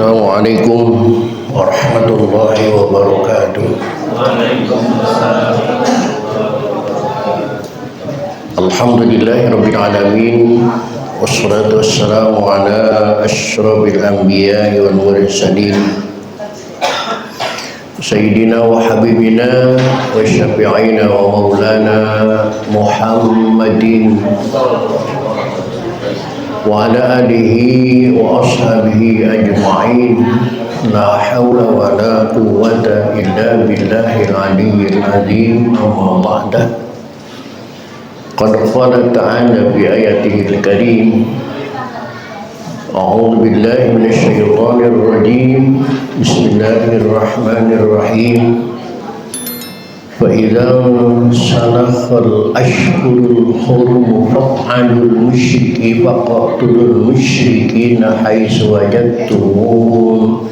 Assalamualaikum warahmatullahi wabarakatuh. Alhamdulillahi rabbil alamin. Wassalatu wassalamu ala asyrafil anbiya'i wal mursalin Sayyidina wa habibina wa syafi'ina wa maulana Muhammadin wa ala alihi wa ashabihi ajma'in. La hawla wa la quwwata illa billahil aliyyil azim. Amma ba'da. Qad qala ta'ala fi ayatihil karim. A'udzu billahi minasy syaithanir rajim. Bismillahirrahmanirrahim. Fa idza salakhal ashhurul hurum faq'alul musyriki faqatulul musyrikina haitsu wajadtumuhum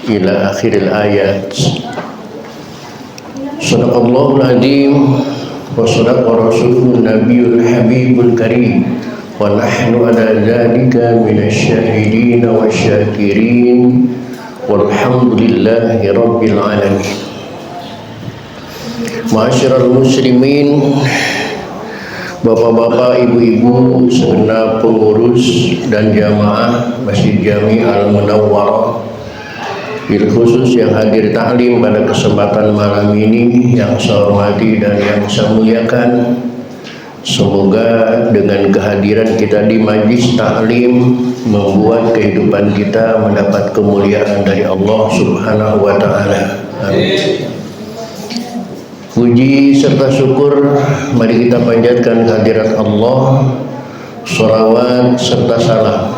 ila akhiril ayat. Shadaqallahul azim wa shadaqa rasulun nabiyul habibul karim. Wa nahnu ala dzalika minasy syahidin wasyakirin walhamdulillahi rabbil alamin. Ma'asyiral muslimin, bapak-bapak, ibu-ibu, segenap pengurus dan jamaah Masjid Jami Al-Munawwarah, bil khusus yang hadir ta'lim pada kesempatan malam ini yang saya hormati dan yang saya muliakan. Semoga dengan kehadiran kita di majlis ta'lim membuat kehidupan kita mendapat kemuliaan dari Allah Subhanahu wa taala. Amin. Puji serta syukur mari kita panjatkan kehadirat Allah, sholawat serta salam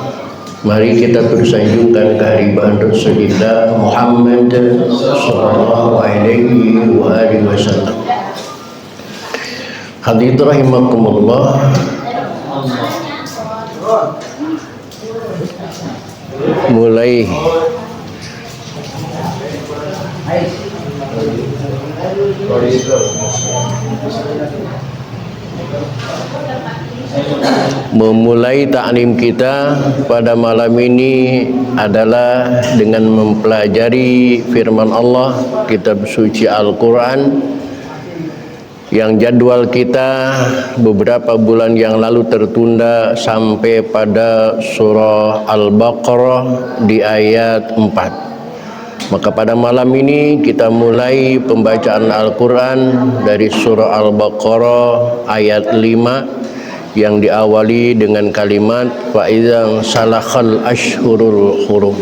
mari kita bersanjungkan kehadiran Rasulullah Muhammad sallallahu alaihi wa alihi wasallam. Hadirin rahimakumullah, mulai memulai taklim kita pada malam ini adalah dengan mempelajari firman Allah, kitab suci Al-Quran, yang jadwal kita beberapa bulan yang lalu tertunda sampai pada surah Al-Baqarah di ayat 4. Maka pada malam ini kita mulai pembacaan Al-Quran dari surah Al-Baqarah ayat 5 yang diawali dengan kalimat fa idzan salakhal ashhurul hurum.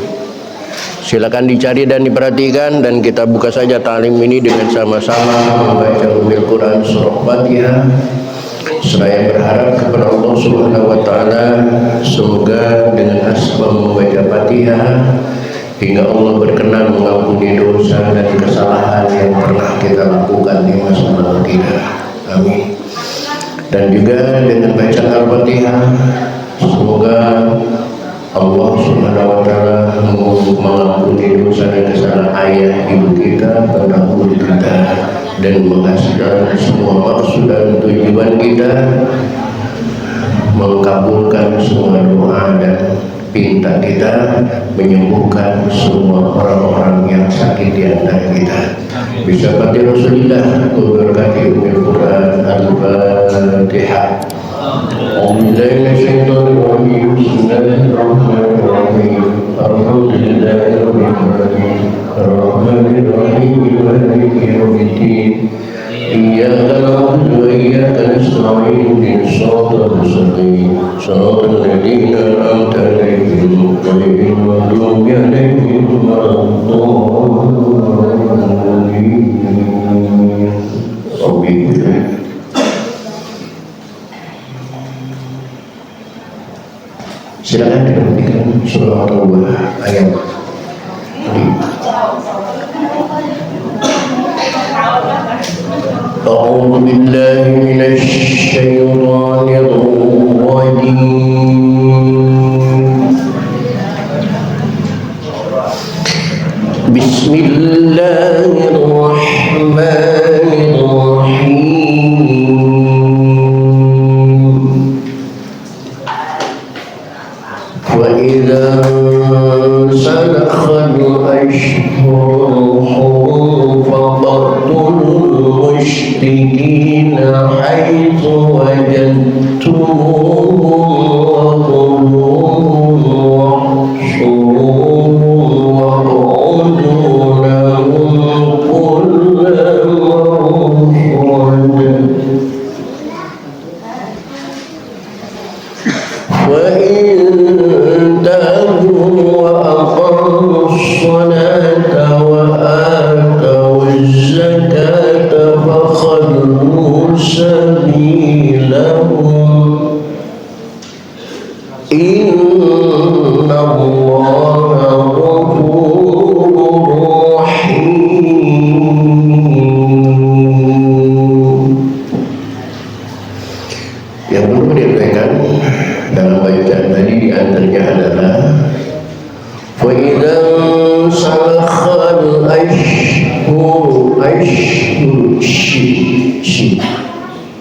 Silakan dicari dan diperhatikan, dan kita buka saja ta'lim ini dengan sama-sama membaca Ummul Quran surah Fatihah. Saya berharap kepada Allah Subhanahu wa taala semoga dengan asbab membaca Fatihah hingga Allah berkenan mengampuni dosa dan kesalahan yang pernah kita lakukan di masa lalu kita. Amin. Dan juga dengan bacaan Al-Fatihah semoga Allah Subhanahu wa taala mengampuni dosa dan kesalahan ayah ibu kita, pendahulu kita, dan menghasilkan semua maksud dan tujuan kita, mengabulkan semua doa dan pinta kita, menyembuhkan semua orang-orang yang sakit di antara kita. Bisa pada Rasulullah berkati Ummul Quran Al-Fatihah. Bismillahirrahmanirrahim. Alhamdulillahirrahmanirrahim. Ar-Rahmanirrahim. Maliki yaumiddin. Iyyaka na'budu wa iyyaka nasta'in. Ihdinas siratal mustaqim. Shiratal ladzina an'amta 'alaihim ghairil maghdubi 'alaihim waladdallin. Silakan diperhatikan surah Al-Baqarah ayat 5. A'udzu billahi minasy syaithanir rajim. Bismillahirrahmanirrahim. Wa idza salakha فاقتلوا المشركين حيث وجدتموهم واحصروهم واقعدوا لهم كل مرصد وإن تابوا وأقاموا الصلاة وآتوا الزكاة فخلوا سبيلهم إن الله غفور رحيم. Yang perlu diperhatikan dalam bacaan tadi di antaranya adalah wa idzan salakhal ashhur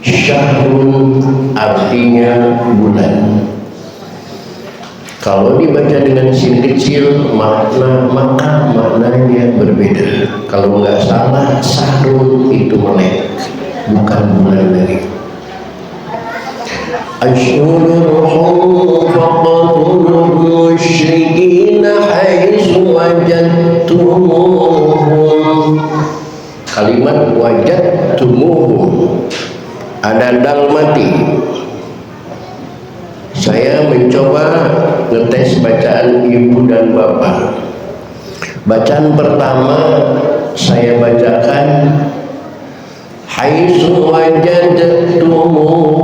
syahrun artinya bulan. Kalau dibaca dengan sin kecil maka maknanya berbeda. Kalau nggak salah syahrun itu melek, bukan bulan lagi. Ashhurul hurum faqtulul musyrikina haitsu wajadtumuhum. Kalimat wajadtumuhum ada dal mati. Saya mencoba ngetes bacaan ibu dan bapak. Bacaan pertama saya bacakan haitsu wajadtumuhum,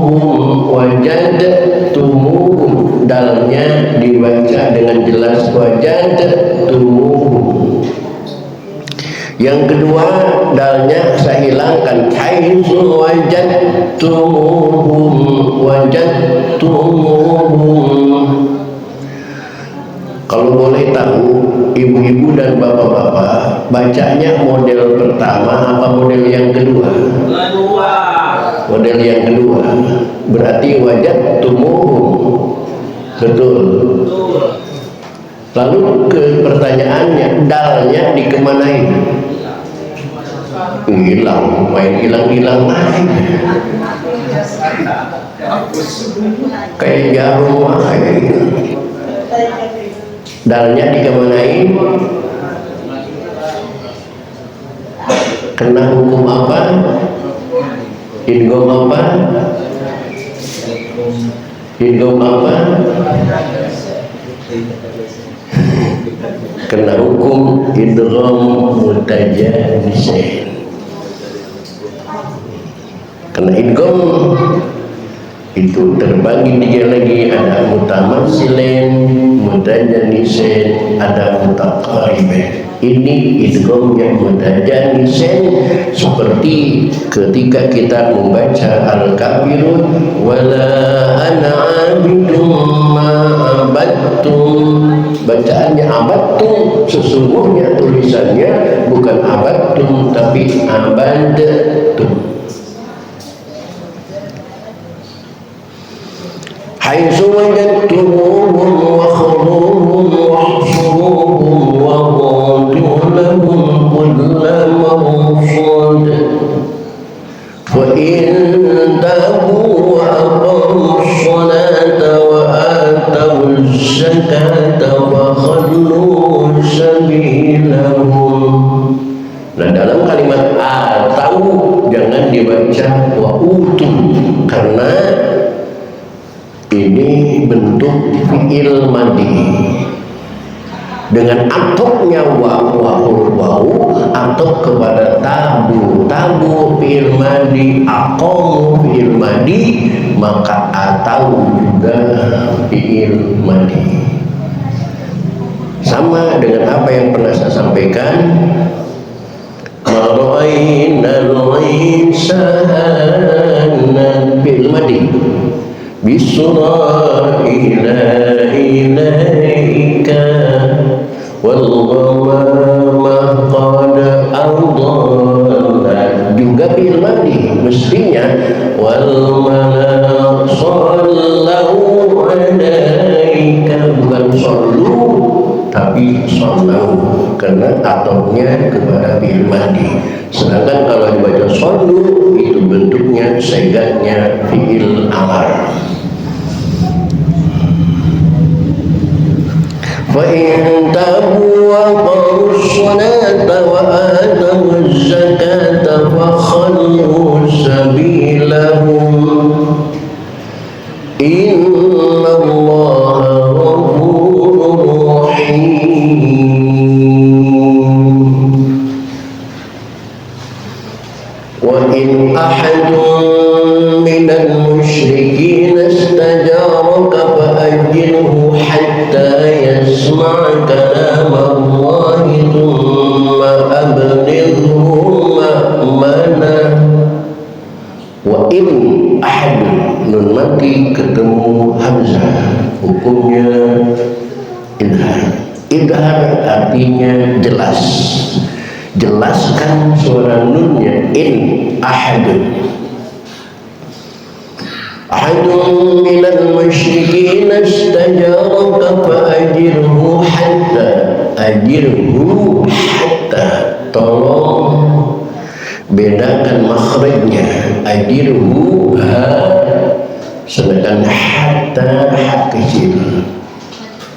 dalnya dibaca dengan jelas wajadtumuhum. Yang kedua dalnya saya hilangkan haitsu wajadtumuhum. Kalau boleh tahu ibu-ibu dan bapak-bapak, bacanya model pertama apa model yang kedua? Model yang kedua. Berarti wajadtumuhum. Betul. Lalu ke pertanyaannya, dalnya dikemanain? Hilang, main hilang-hilang aja. Kayak jarum aja. Dalnya dikemanain? Kena hukum apa? Idgham apa? Idgham apa? Kena hukum idgham mutajanisain. Kena idgham itu terbagi tiga lagi, ada mutamatsilain, mutajanisain, ada mutaqaribain. Ini idgham yang mutajanisain seperti ketika kita membaca Al-Kafirun wala ana 'abidum ma abadtum. Bacaannya abadtum, sesungguhnya tulisannya bukan abadtum tapi abadtum. Haitsu wajadtumuhum wakhudhuhum wahsuruhum waqulu lahum kulla marsad fa in tabu wa aqamu ssalata wa atu zakata wa khallu sabilahum. Nah, dalam kalimat atau jangan dibaca wa utum karena ini bentuk fi'il madi dengan atoknya huruf wawu atok kepada tabu fi'il madi, aqamu fi'il madi, maka atau juga fi'il madi. Sama dengan apa yang pernah saya sampaikan, mara'ainal insana fi'il madi bisura ilaika wal ghamama qad adalla, juga fi'il madi mestinya wal malak sallu alaika, bukan sallu tapi sallu karena atofnya kepada fi'il madi. Sedangkan kalau dibaca sallu itu bentuknya segatnya fi'il amar. Fa in tabu wa qarus salata wa atawuz zakata fa khallu sabilahum innallaha ghafurur rahim. Wa in ahadun minal musyrikin istajaraka fa ajirhu hatta yasma' kalam Allah thumma ablighu ma'manah. Wa in ahadun, nun mati ketemu hamzah, hukumnya idhar. Idhar artinya jelas, jelaskan suara nunnya. In ahadun, ahadun minal musyrikin istajaraka fa ajirhu hatta, ajirhu hatta, tolong bedakan makhrajnya. Ajirhu ha, sedangkan hatta ha kecil.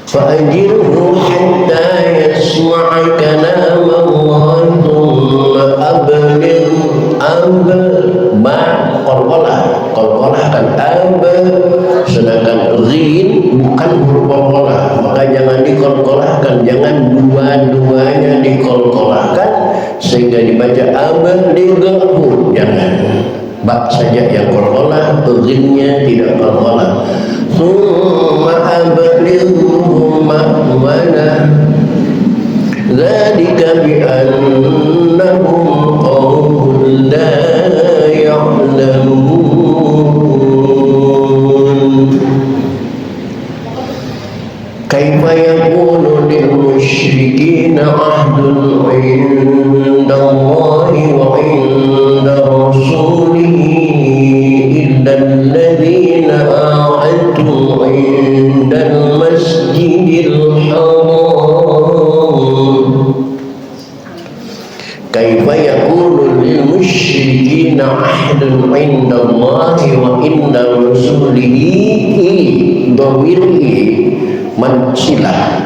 Fa ajirhu hatta yasma' kalam Allah thumma abligh ba qalqalah kan sedangkan ghin bukan huruf qalqalah, maka jangan diqalqalahkan, jangan dua-duanya diqalqalahkan sehingga dibaca ablighu, jangan. Ba saja yang qalqalah, ghinnya tidak qalqalah. Thumma ablighu ma'manah dzalika bi annahum qaumun la ya'lamun. Kaifa yakunu lil musyrikina ahdun 'inda Allahi wa 'inda rasulihi illa alladhina ahadtum 'inda al-masjidil haram. Kaifa yakunu lil musyrikina ahdun 'inda Allahi wa 'inda rasulihi, dhamiri mansilah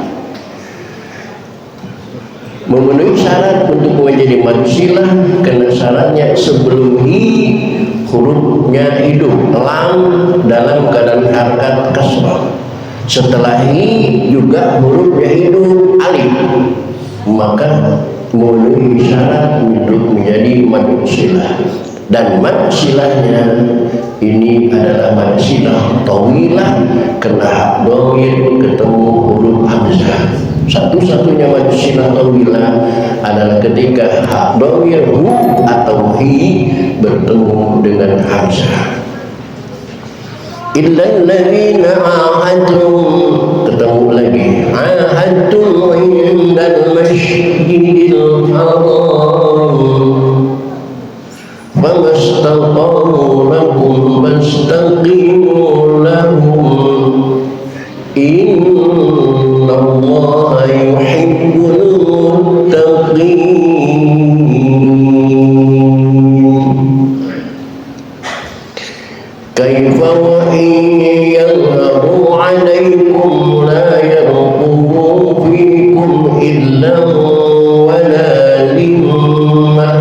memenuhi syarat untuk menjadi mansilah karena syaratnya sebelum hi hurufnya hidup, lam dalam keadaan harakat kasrah, setelah hi juga hurufnya hidup, alif, maka memenuhi syarat untuk menjadi mansilah. Dan mansilahnya ini adalah mansilah tawilah karena dhamir ketemu huruf hamzah. Satu-satunya mansilah tawilah adalah ketika hak dhamir hu atau hi bertemu dengan hamzah. Illal ladzina ahadtum, ketemu lagi ahadtum indal masjidil haram famastaqamu lakum fastaqimu lahum innallaha yuhibbul muttaqin. Kaifa wa in yadhharu 'alaykum la yarqubu fikum illa wala limmah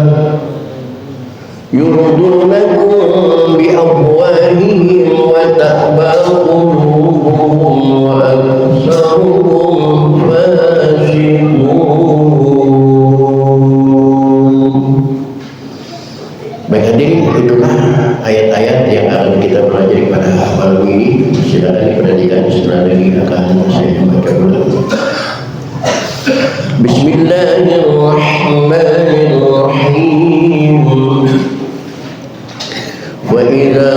yurdunakum bi afwahihim wa ta'ba qulubuhum wa aktsaruhum fasiqun. Baik hadirin, itulah ayat-ayat yang akan kita pelajari pada malam ini. Silakan diperhatikan, setelah lagi akan saya baca ulang. Bismillahirrahmanirrahim. وإذا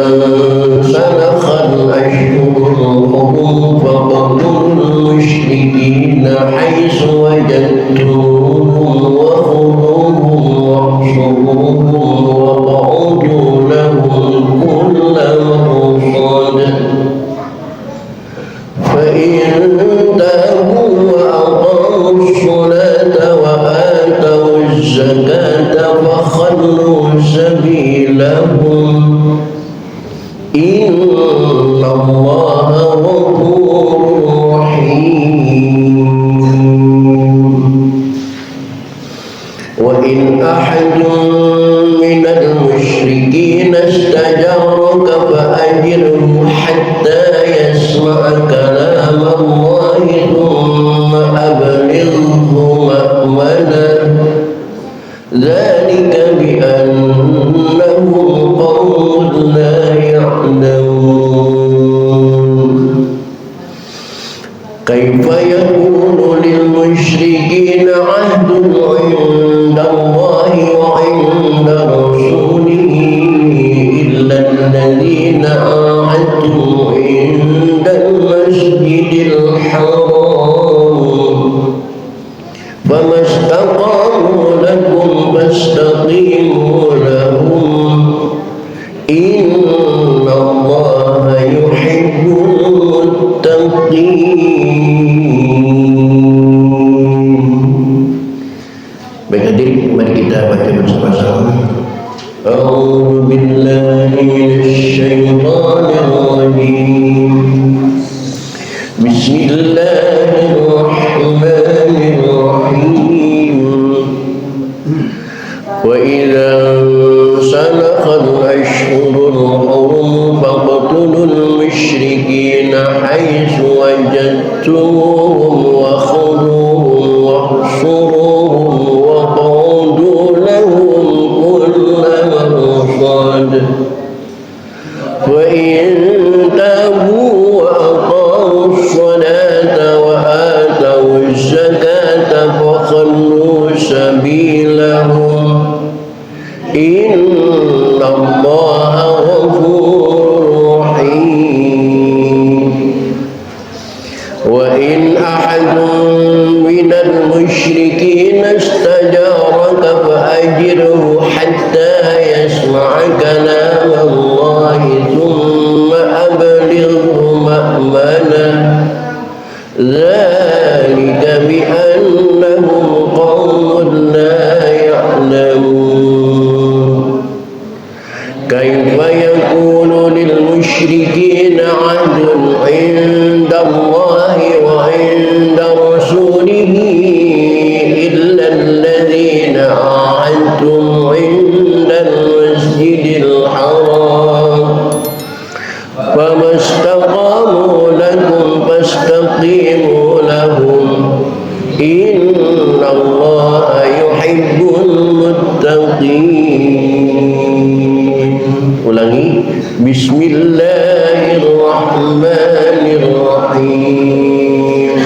سلخ الأشهر الحرم فاقتلوا المشركين حيث وجدتموهم وخذوهم واحصروهم واقعدوا لهم كل مرصد فإن الزكاة فخلوا سبيلهم إن الله غفور رحيم وإن أحد من المشركين استجارك فأجره حتى يسمع كلام الله ثم أبلغه مأمنه ذلك بأنهم قوم لا يعلمون كيف يكون للمشركين عهد عند الله وعند رسوله إلا الذين عاهدتم عند المسجد الحرام فما استقاموا لكم فاستقيموا لهم إن الله يحب المتقين. Baik hadirin, mari kita baca bersama-sama. A'udzu billahi minasyaitonir rajim. Bismillahirrahmanirrahim. Wa idza salakal ashhurul hurum faqtulul musyrikina haitsu wajadtumuhum wa khuduhum wahsuruhum wa qawdu lahum kulla marsad wa in tabu wa aqamu as-salata wa atawu az-zakata fakhallu sabilahum inna Allaha ghafurur rahim wa in ahadun minal musyrikina istajaraka fa ajirhu hatta yasma'a kalam Allah thumma ablighu ma'manah dhalika bi annahum qawmun la ya'lamun kaifa yakunu lil musyrikina 'ahdun 'inda Allah wa 'inda rasulihi illa alladhina 'ahadtum 'inda al-masjidil haram fama istaqamu lakum fastaqimu lahum inna Allaha yuhibbul muttaqin. Ulangi. Bismillahirrahmanirrahim.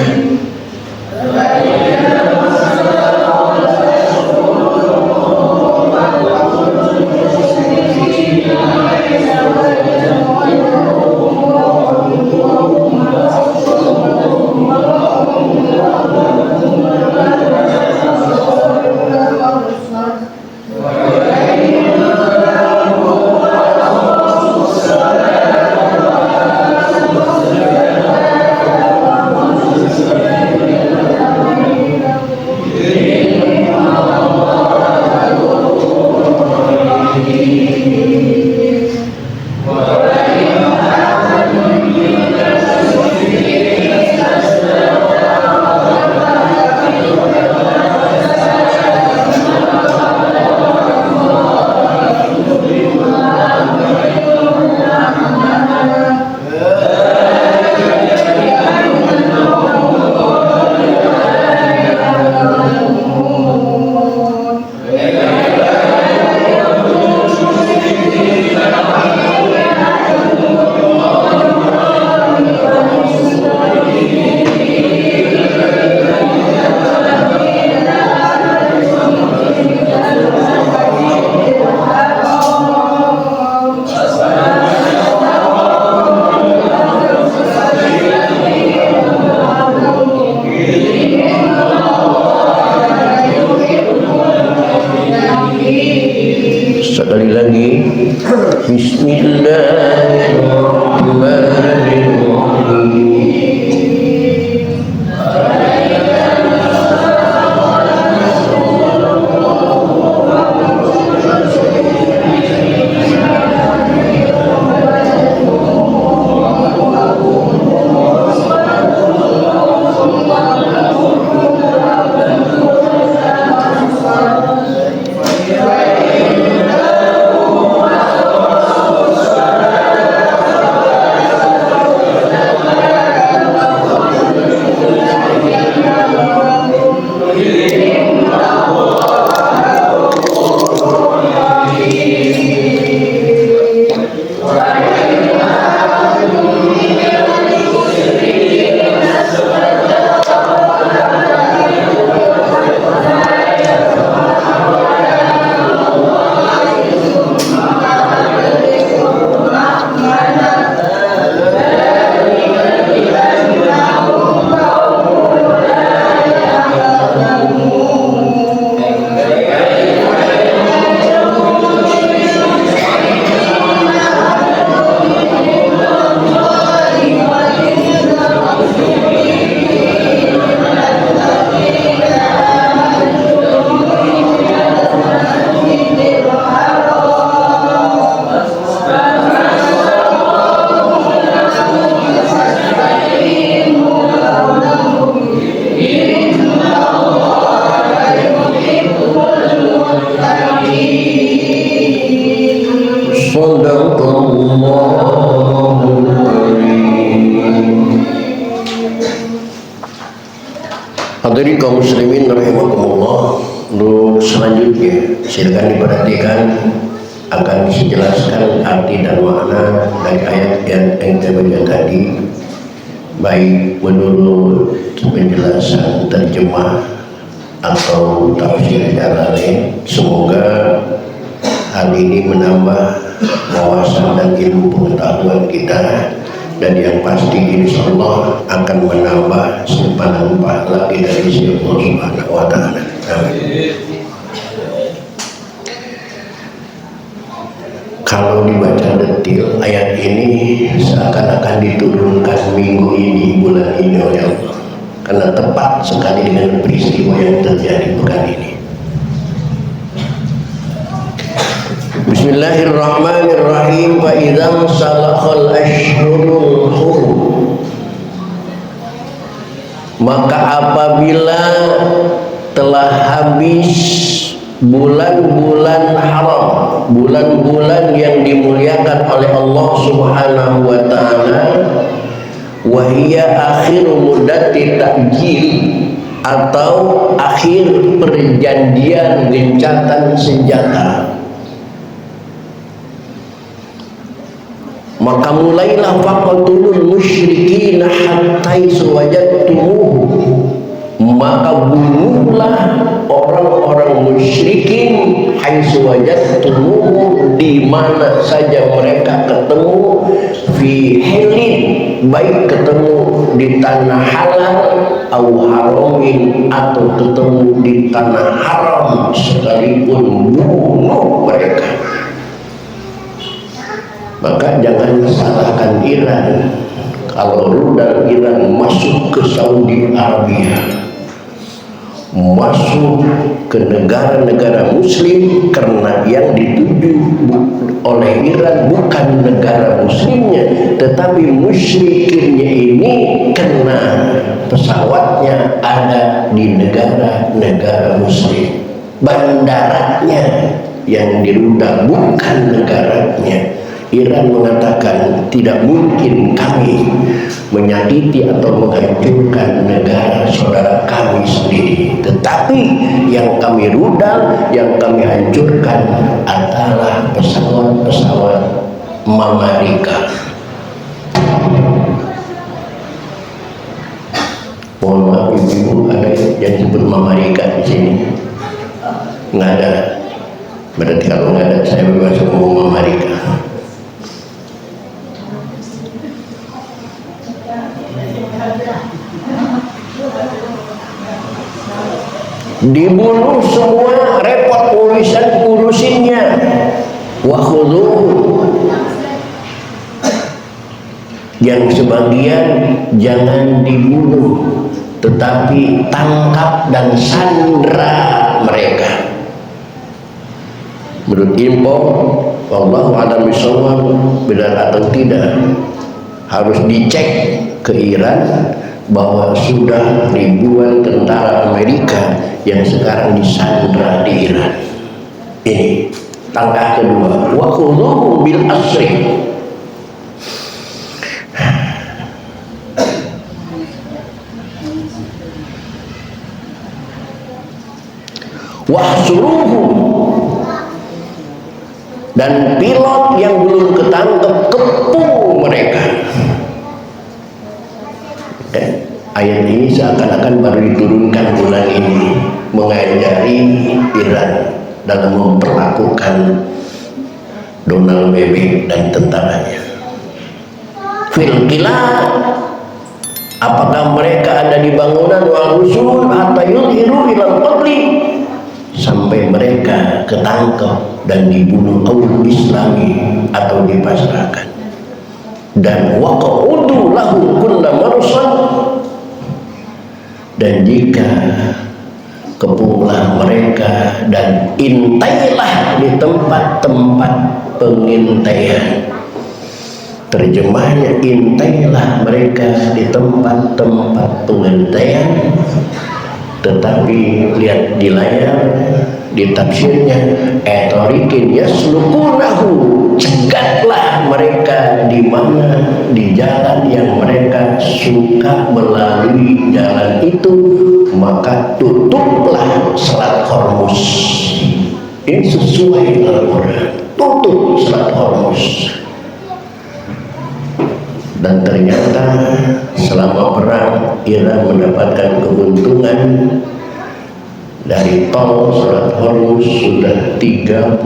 Bismillahirrahmanirrahim. Allahul Karim. Hadirin kaum muslimin rahimakumullah. Untuk selanjutnya silakan diperhatikan, akan dijelaskan arti dan makna dari ayat yang kita baca tadi, baik menurut penjelasan terjemah atau tafsir Jalalain. Semoga hal ini menambah wawasan dan ilmu pengetahuan kita, dan yang pasti insyaallah akan menambah simpanan pahala dari sisi Allah Subhanahu wa taala. Amin. Kalau dibaca detil ayat ini seakan-akan diturunkan minggu ini, bulan ini oleh Allah, karena tepat sekali dengan peristiwa yang terjadi pekan ini. Bismillahirrahmanirrahim. Fa idzam salakhal ashhurul hurum, maka apabila telah habis bulan-bulan haram, bulan-bulan yang dimuliakan oleh Allah Subhanahu wa taala, wa hiya akhir muddati ta'jil, atau akhir perjanjian gencatan senjata, maka mulailah faqatulul musyrikin hatta wajadtumuhu, maka bunuhlah orang-orang musyrikin haitsu wajadtumuhu, di mana saja mereka ketemu, fi hilin, baik ketemu di tanah halal, au haramin, atau ketemu di tanah haram, sekalipun bunuh mereka. Maka jangan salahkan Iran kalau rudal Iran masuk ke Saudi Arabia, masuk ke negara-negara muslim, karena yang dituju oleh Iran bukan negara muslimnya tetapi musyrikinnya ini, karena pesawatnya ada di negara-negara muslim, bandaranya yang dirudal bukan negaranya. Iran mengatakan tidak mungkin kami menyakiti atau menghancurkan negara saudara kami sendiri, tetapi yang kami rudal, yang kami hancurkan adalah pesawat-pesawat Amerika. Mohon maaf ibu, ada yang disebut Amerika di sini? Nggak ada. Berarti kalau nggak ada, saya bebas ngomong Amerika. Dibunuh semua, repot urusinnya. Wa khudhuhu, yang sebagian jangan dibunuh tetapi tangkap dan sandra mereka. Menurut info, wallahu a'lam bishawab, benar atau tidak harus dicek ke Iran, bahwa sudah ribuan tentara Amerika yang sekarang disandra di Iran. Ini langkah kedua, wa khudhuhu bil asri, wahsuruhu, dan pilot yang belum ketangkep kepung mereka. Ayat ini seakan-akan baru diturunkan bulan ini, mengajari Iran dalam memperlakukan Donald Bebek dan tentaranya. Fil qila, apakah mereka ada di bangunan, wa rusul hatta yulhiru ilal qatli, sampai mereka ketangkep dan dibunuh awal Islami atau dipasrahkan. Dan waqa'udu lahu kulla marsad, dan jika kepunglah mereka dan intailah di tempat-tempat pengintaian. Terjemahnya, intailah mereka di tempat-tempat pengintaian. Tetapi lihat di layar, di tafsirnya, etorikin yaslukunahu cegatlah mereka di mana, di jalan yang mereka suka melalui jalan itu, maka tutuplah Selat Hormuz. Ini sesuai dengan Al-Quran. Tutup Selat Hormuz. Dan ternyata selama perang Iran mendapatkan keuntungan dari tol Selat Hormuz sudah 33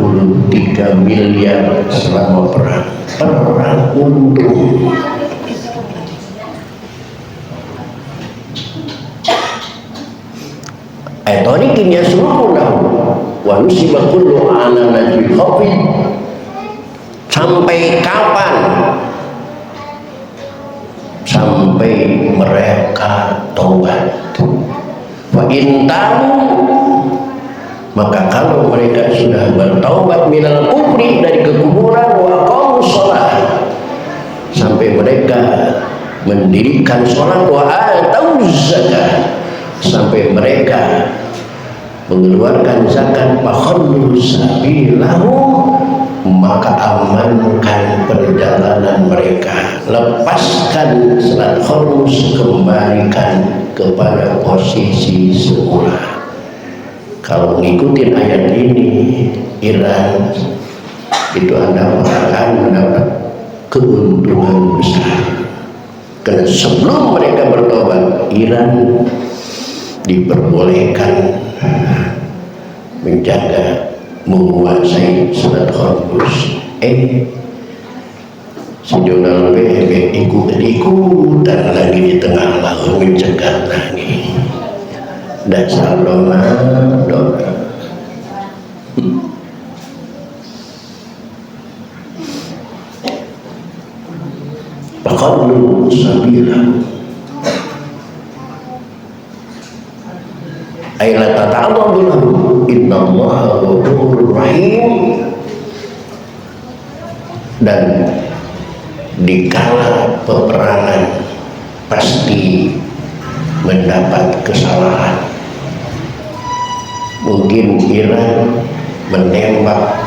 miliar selama perang. Perang untung. Ayatonikin ya seluruh wa nusiba kullu ala najwi khafid. Sampai kapan? Sampai mereka taubat. Wa in tabu, maka kalau mereka sudah bertaubat minal kufri, dari kekufuran, wa aqamus shalah, sampai mereka mendirikan sholat, wa atau zakat, sampai mereka mengeluarkan zakat, fakhallu sabilahum, maka amankan perjalanan mereka, lepaskan Selat Hormuz, kembalikan kepada posisi semula. Kalau ngikutin ayat ini, Iran itu Anda akan mendapat keuntungan besar. Karena sebelum mereka bertobat, Iran diperbolehkan menjaga, menguasai Selat Hormuz. Si Donald Trump ikut-ikutan lagi di tengah laut mencegat lagi. Dasar Donald. Fakhallu sabilahu ayla tata'arradu lahu innallaha ghafurur rahim. Dan dikala peperangan pasti mendapat kesalahan. Mungkin Iran menembak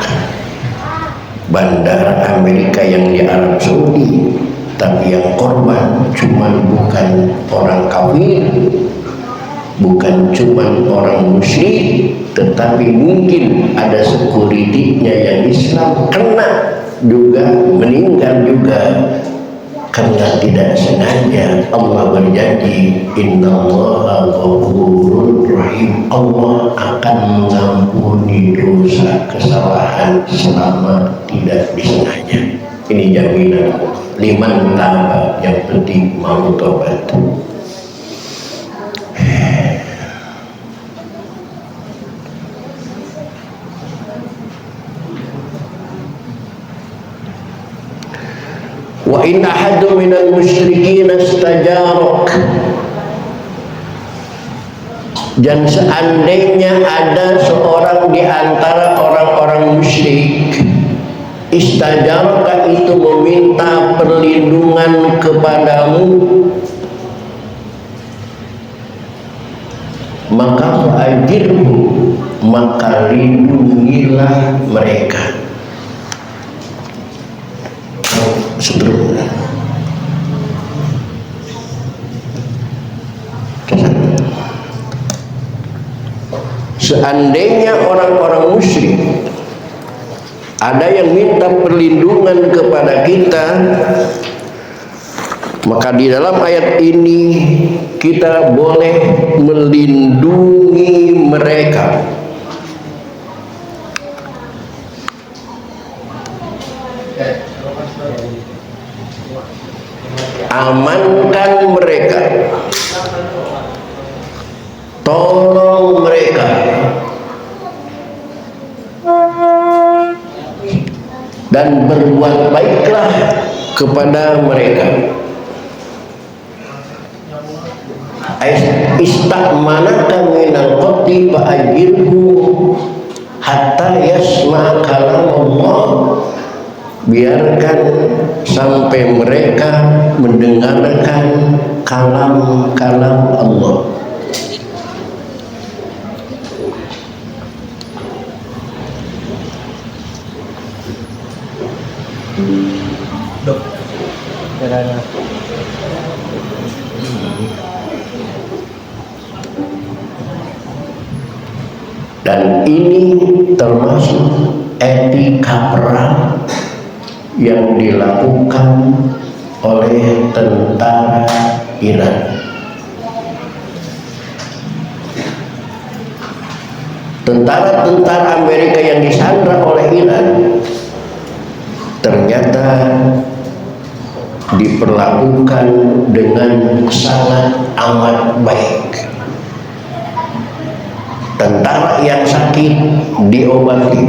bandara Amerika yang di Arab Saudi, tapi yang korban cuma bukan orang kafir, bukan cuma orang musyrik, tetapi mungkin ada sekuritinya yang Islam kena juga, meninggal juga karena tidak sengaja. Allah berjanji, innallaha ghafurur rahim, Allah akan mengampuni dosa kesalahan selama tidak disengaja. Ini jaminan liman taba, yang penting mau tobat. Wa in ahadun minal musyrikin istajarok, dan seandainya ada seorang di antara orang-orang musyrik, istajaraka, itu meminta perlindungan kepadamu, maka fa'ajirhu, maka lindungilah mereka. Seterusnya, seandainya orang-orang musyrik ada yang minta perlindungan kepada kita, maka di dalam ayat ini kita boleh melindungi mereka. Amankan mereka, tolong mereka, dan berbuat baiklah kepada mereka. Istakmanaka minal qatli fa'ajirhu hatta yasma' kalam Allah, biarkan sampai mereka mendengarkan kalam-kalam Allah. Dan ini termasuk etika perang yang dilakukan oleh tentara Iran. Tentara-tentara Amerika yang disandra oleh Iran ternyata diperlakukan dengan sangat amat baik. Tentara yang sakit diobati,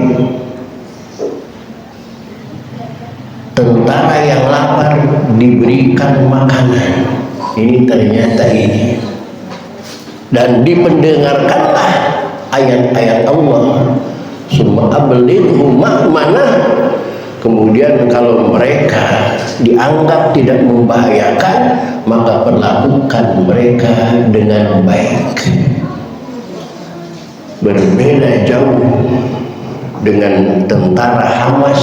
tentara yang lapar diberikan makanan. Ini ternyata ini. Dan dipendengarkanlah ayat-ayat Allah, summa ablighu ma'manah. Kemudian kalau mereka dianggap tidak membahayakan, maka perlakukan mereka dengan baik. Berbeda jauh dengan tentara Hamas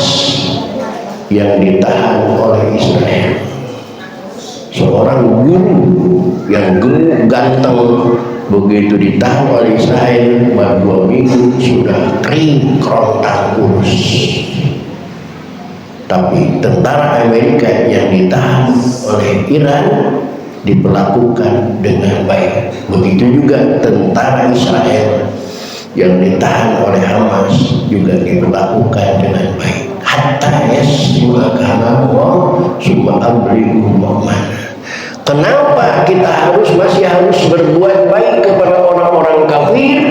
yang ditahan oleh Israel. Seorang guru yang gemuk ganteng begitu ditahan oleh Israel, baru 2 minggu sudah kering kerontang kurus. Tapi tentara Amerika yang ditahan oleh Iran diperlakukan dengan baik. Begitu juga tentara Israel yang ditahan oleh Hamas juga diperlakukan dengan baik. Hatta yasma kalamullah summa ablighu ma'manah. Kenapa kita masih harus berbuat baik kepada orang-orang kafir?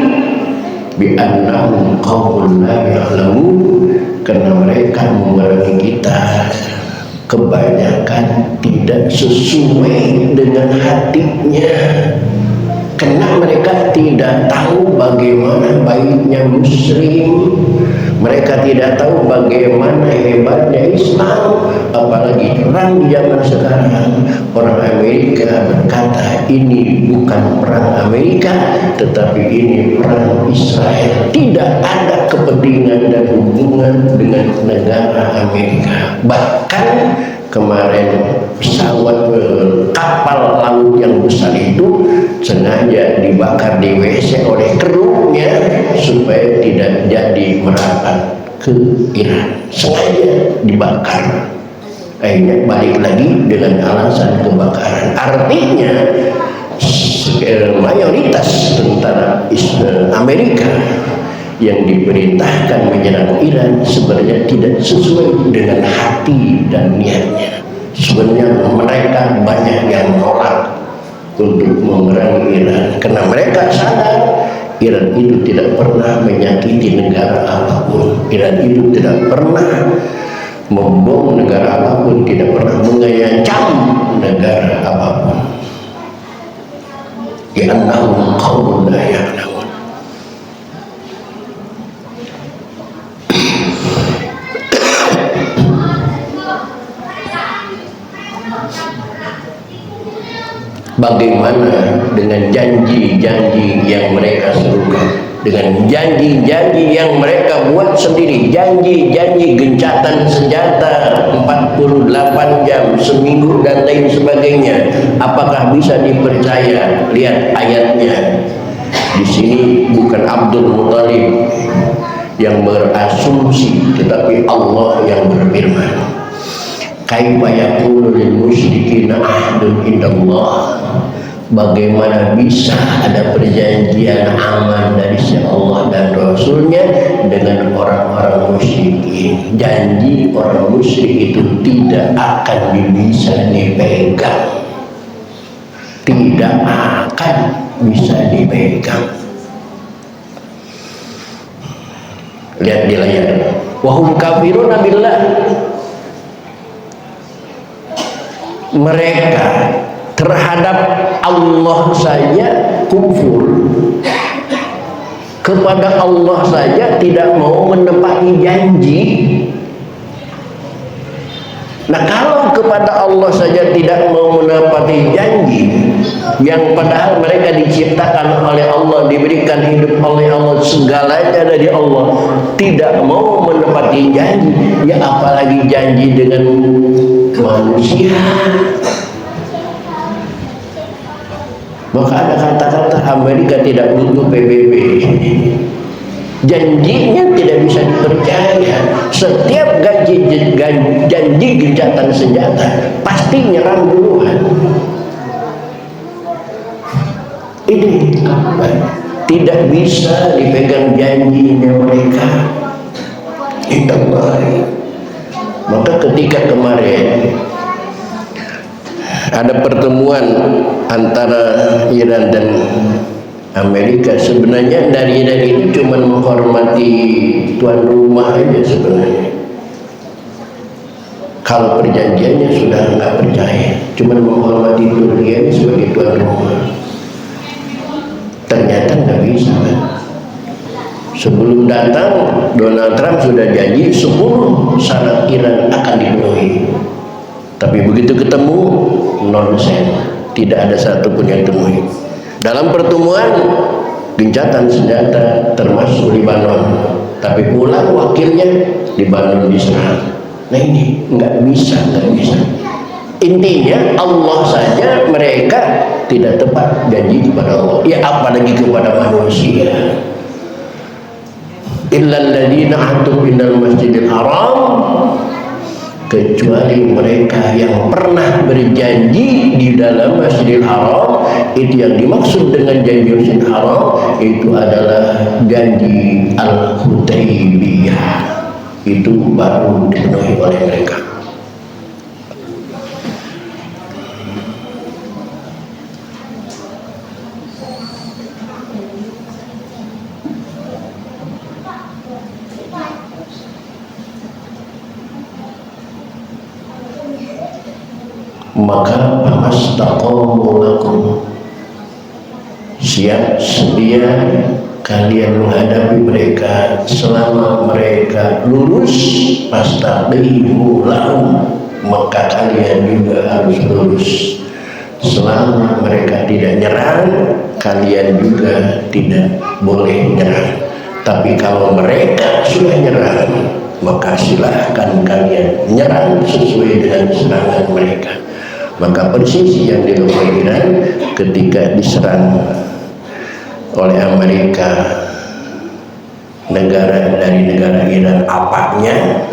Bi annahum qaumun la ya'lamun, karena mereka memerangi kita kebanyakan tidak sesuai dengan hatinya. Karena mereka tidak tahu bagaimana baiknya Muslim, mereka tidak tahu bagaimana hebatnya Islam. Apalagi perang di zaman sekarang, orang Amerika berkata ini bukan perang Amerika, tetapi ini perang Israel. Tidak ada kepentingan dan hubungan dengan negara Amerika. Bahkan kemarin pesawat kapal laut yang besar itu sengaja dibakar di WC oleh krunya supaya tidak jadi merapat ke Iran. Sengaja dibakar, akhirnya balik lagi dengan alasan kebakaran. Artinya mayoritas tentara Amerika yang diperintahkan menyerang Iran sebenarnya tidak sesuai dengan hati dan niatnya. Sebenarnya mereka banyak yang menolak untuk memerangi Iran karena mereka sadar Iran itu tidak pernah menyakiti negara apapun. Iran itu tidak pernah membom negara apapun, tidak pernah mengancam negara apapun. Li'annahum qaumun la ya'lamun. Bagaimana dengan janji-janji yang mereka serukan, dengan janji-janji yang mereka buat sendiri, janji-janji gencatan senjata 48 jam, seminggu dan lain sebagainya? Apakah bisa dipercaya? Lihat ayatnya. Di sini bukan Abdul Muthalib yang berasumsi, tetapi Allah yang berfirman. Kaifa yaqulu lil musyrikina ahdun indallah. Bagaimana bisa ada perjanjian aman dari si Allah dan Rasulnya dengan orang-orang musyrikin? Janji orang musyrik itu tidak akan bisa dipegang, tidak akan bisa dipegang. Lihat di layar. Wahum kafiruna billah. Mereka terhadap Allah saja kufur, kepada Allah saja tidak mau menepati janji. Nah, kalau kepada Allah Allah saja tidak mau menepati janji yang padahal mereka diciptakan oleh Allah, diberikan hidup oleh Allah, segalanya dari Allah, tidak mau menepati janji, ya apalagi janji dengan manusia. Maka ada kata-kata Amerika tidak butuh PBB, janjinya tidak bisa dipercaya. Setiap janji gencatan senjata pasti nyerang duluan. Ini tidak bisa dipegang janjinya mereka. Insyaallah. Maka ketika kemarin ada pertemuan antara Iran dan Amerika, sebenarnya dari Iran itu cuma menghormati tuan rumah aja sebenarnya. Kalau perjanjiannya sudah nggak percaya, cuma menghormati Turki sebagai tuan rumah. Ternyata nggak bisa kan? Sebelum datang Donald Trump sudah janji 10 syarat Iran akan dipenuhi, tapi begitu ketemu nonsen, tidak ada satupun yang temui. Dalam pertemuan gencatan senjata termasuk Lebanon, tapi pulang wakilnya Lebanon diserang. Nah ini nggak bisa. Intinya Allah saja mereka tidak tepat janji kepada Allah, ya apalagi kepada manusia. Illal ladzina ahadu minal masjidil haram, kecuali mereka yang pernah berjanji di dalam Masjidil Haram. Itu yang dimaksud dengan janji Masjidil Haram itu adalah janji Al-Hudaybiyah, itu baru dipenuhi oleh mereka. Maka famastaqamu lakum, siap sedia kalian menghadapi mereka selama mereka lurus. Fastaqimu lahum, maka kalian juga harus lurus. Selama mereka tidak nyerang, kalian juga tidak boleh nyerang. Tapi kalau mereka sudah nyerang, maka silahkan kalian nyerang sesuai dengan serangan mereka. Maka persis yang dilakukan Iran ketika diserang oleh Amerika, negara Iran apanya,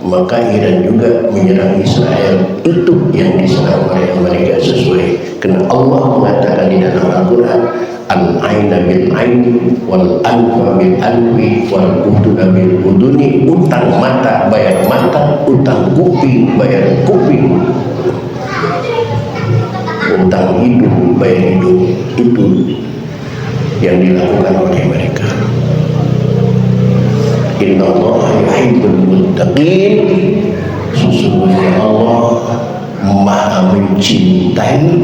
maka Iran juga menyerang Israel. Itu yang diserang oleh Amerika sesuai, karena Allah mengatakan di dalam Al-Quran, al-aina bil aini wal anfa bil anfi wal uduna bil uduni, utang mata bayar mata, utang kuping bayar kuping, utang hidup bayar hidup. Itu yang dilakukan oleh mereka. Innallaha yuhibbul muttaqin, sesungguhnya Allah Maha mencintai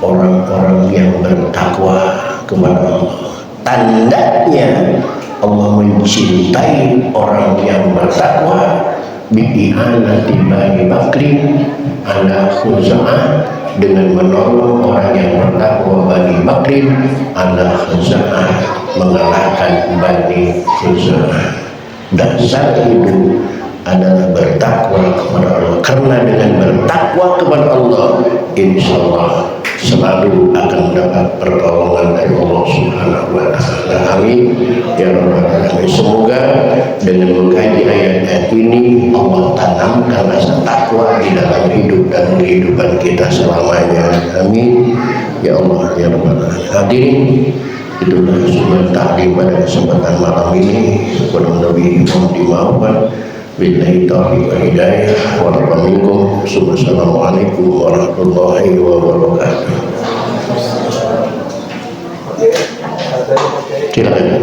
orang-orang yang bertakwa kepada Allah. Tandanya Allah mencintai orang yang bertakwa bi'ihanati Bani Bakrin ala Khuza'ah, dengan menolong orang yang bertakwa Bani Bakrin ala Khuza'ah, mengalahkan Bani Khuza'ah. Dasar hidup adalah bertakwa kepada Allah, karena dengan bertakwa kepada Allah insya Allah selalu akan mendapat pertolongan dari Allah Subhanahu wa Ta'ala. Amin ya rabbal alamin. Semoga dengan mengkaji ayat-ayat ini Allah tanamkan rasa takwa di dalam hidup dan kehidupan kita selamanya. Amin ya Allah ya rabbal alamin. Hadirin, itulah sumber taklim pada kesempatan malam ini. Mudah-mudahan mohon dimaafkan. Billahi taufiq wal hidayah. Wassalamualaikum warahmatullahi wabarakatuh. Silakan.